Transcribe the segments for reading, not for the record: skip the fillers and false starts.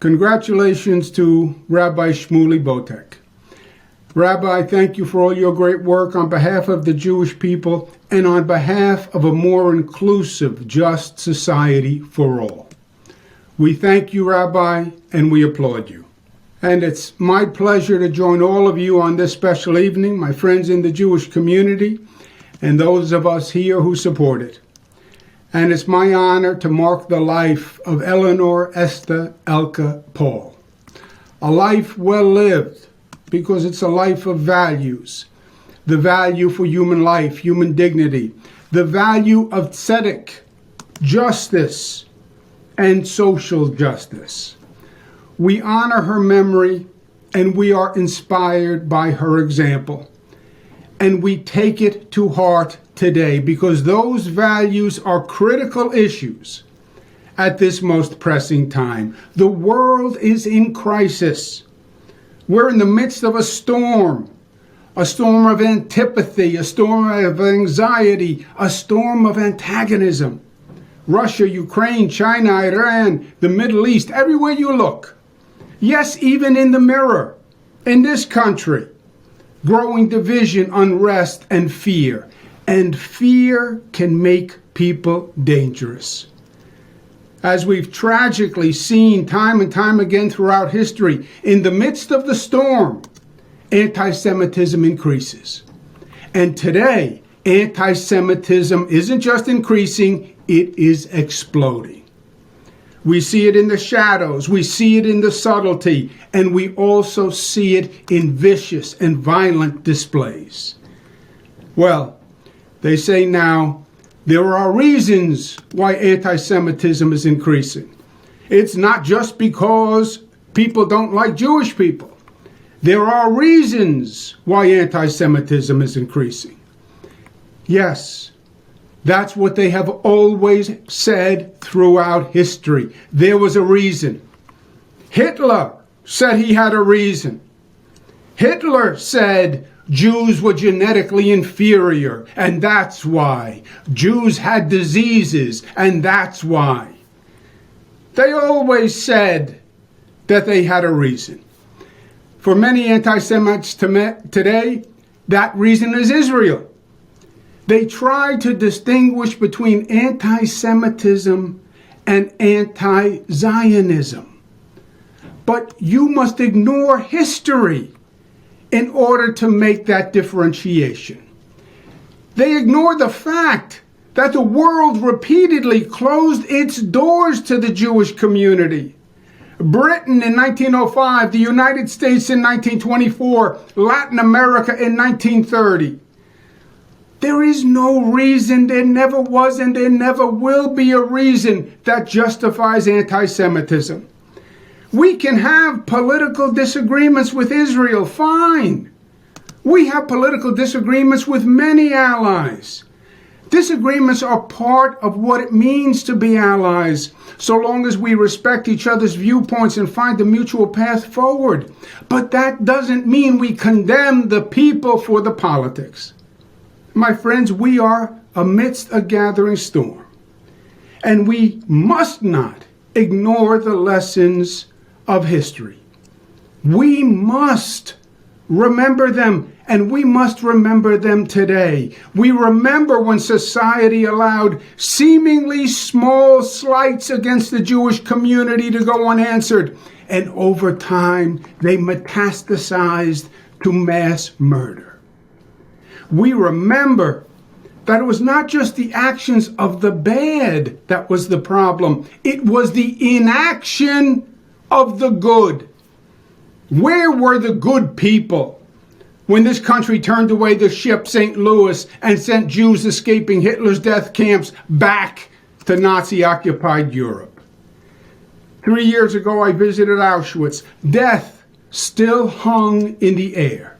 Congratulations to Rabbi Shmuley Boteach. Rabbi, thank you for all your great work on behalf of the Jewish people and on behalf of a more inclusive, just society for all. We thank you, Rabbi, and we applaud you. And it's my pleasure to join all of you on this special evening, my friends in the Jewish community, and those of us here who support it. And it's my honor to mark the life of Eleanor Esther Elka Paul. A life well lived, because it's a life of values. The value for human life, human dignity, the value of tzedek, justice, and social justice. We honor her memory, and we are inspired by her example. And we take it to heart today, because those values are critical issues at this most pressing time. The world is in crisis. We're in the midst of a storm of antipathy, a storm of anxiety, a storm of antagonism. Russia, Ukraine, China, Iran, the Middle East, everywhere you look. Yes, even in the mirror, in this country, growing division, unrest, and fear. And fear can make people dangerous. As we've tragically seen time and time again throughout history, in the midst of the storm, anti-Semitism increases. And today, anti-Semitism isn't just increasing, it is exploding. We see it in the shadows, we see it in the subtlety, and we also see it in vicious and violent displays. Well, they say now, there are reasons why anti-Semitism is increasing. It's not just because people don't like Jewish people. There are reasons why anti-Semitism is increasing. Yes, that's what they have always said throughout history. There was a reason. Hitler said he had a reason. Hitler said Jews were genetically inferior, and that's why. Jews had diseases, and that's why. They always said that they had a reason. For many anti-Semites today, that reason is Israel. They try to distinguish between anti-Semitism and anti-Zionism. But you must ignore history in order to make that differentiation. They ignore the fact that the world repeatedly closed its doors to the Jewish community. Britain in 1905, the United States in 1924, Latin America in 1930. There is no reason, there never was and there never will be a reason that justifies anti-Semitism. We can have political disagreements with Israel, fine. We have political disagreements with many allies. Disagreements are part of what it means to be allies, so long as we respect each other's viewpoints and find a mutual path forward. But that doesn't mean we condemn the people for the politics. My friends, we are amidst a gathering storm, and we must not ignore the lessons of history. We must remember them, and we must remember them today. We remember when society allowed seemingly small slights against the Jewish community to go unanswered, and over time they metastasized to mass murder. We remember that it was not just the actions of the bad that was the problem, it was the inaction of the good. Where were the good people when this country turned away the ship St. Louis and sent Jews escaping Hitler's death camps back to Nazi-occupied Europe? 3 years ago, I visited Auschwitz. Death still hung in the air.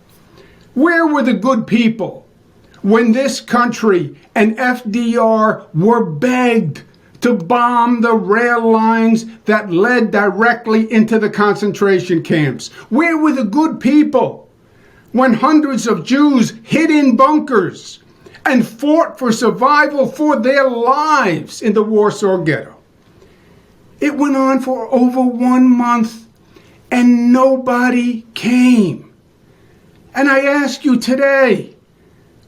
Where were the good people when this country and FDR were begged to bomb the rail lines that led directly into the concentration camps? Where were the good people when hundreds of Jews hid in bunkers and fought for survival for their lives in the Warsaw Ghetto? It went on for over 1 month, and nobody came. And I ask you today,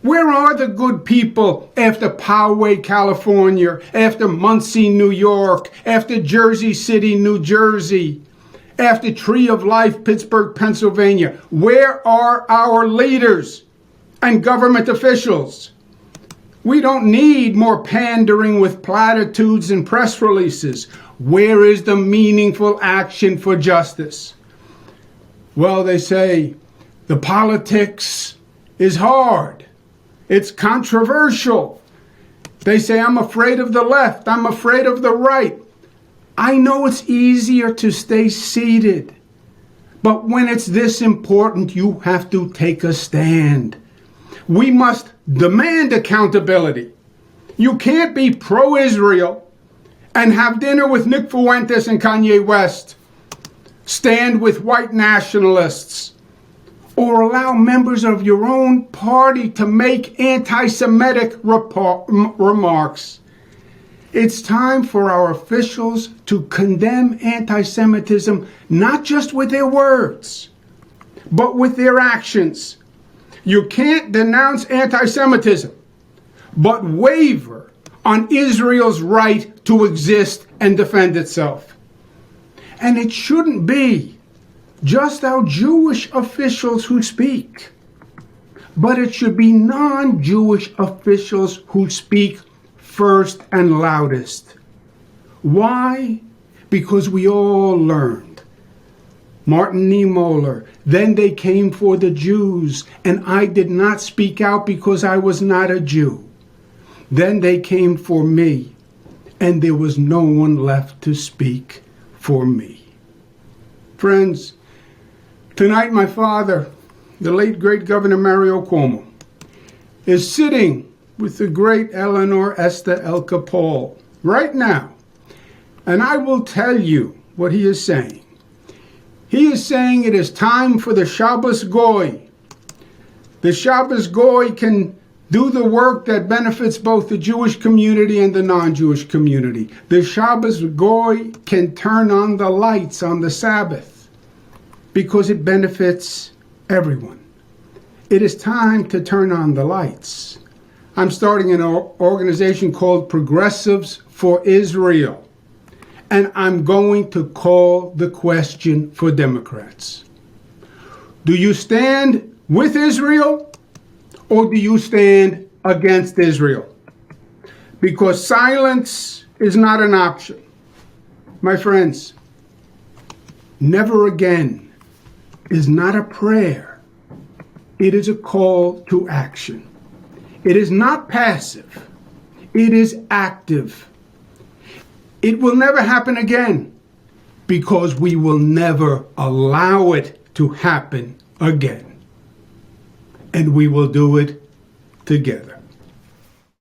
where are the good people after Poway, California, after Muncie, New York, after Jersey City, New Jersey, after Tree of Life, Pittsburgh, Pennsylvania? Where are our leaders and government officials? We don't need more pandering with platitudes and press releases. Where is the meaningful action for justice? Well, they say the politics is hard. It's controversial. They say, I'm afraid of the left. I'm afraid of the right. I know it's easier to stay seated, but when it's this important, you have to take a stand. We must demand accountability. You can't be pro-Israel and have dinner with Nick Fuentes and Kanye West, stand with white nationalists, or allow members of your own party to make anti-Semitic remarks. It's time for our officials to condemn anti-Semitism, not just with their words, but with their actions. You can't denounce anti-Semitism, but waver on Israel's right to exist and defend itself. And it shouldn't be just our Jewish officials who speak, but it should be non-Jewish officials who speak first and loudest. Why? Because we all learned. Martin Niemöller, then they came for the Jews, and I did not speak out because I was not a Jew. Then they came for me, and there was no one left to speak for me. Friends, tonight my father, the late great Governor Mario Cuomo, is sitting with the great Eleanor Esther Elka Paul right now. And I will tell you what he is saying. He is saying it is time for the Shabbos Goy. The Shabbos Goy can do the work that benefits both the Jewish community and the non-Jewish community. The Shabbos Goy can turn on the lights on the Sabbath because it benefits everyone. It is time to turn on the lights. I'm starting an organization called Progressives for Israel, and I'm going to call the question for Democrats. Do you stand with Israel or do you stand against Israel? Because silence is not an option. My friends, never again is not a prayer. It is a call to action. It is not passive. It is active. It will never happen again because we will never allow it to happen again. And we will do it together.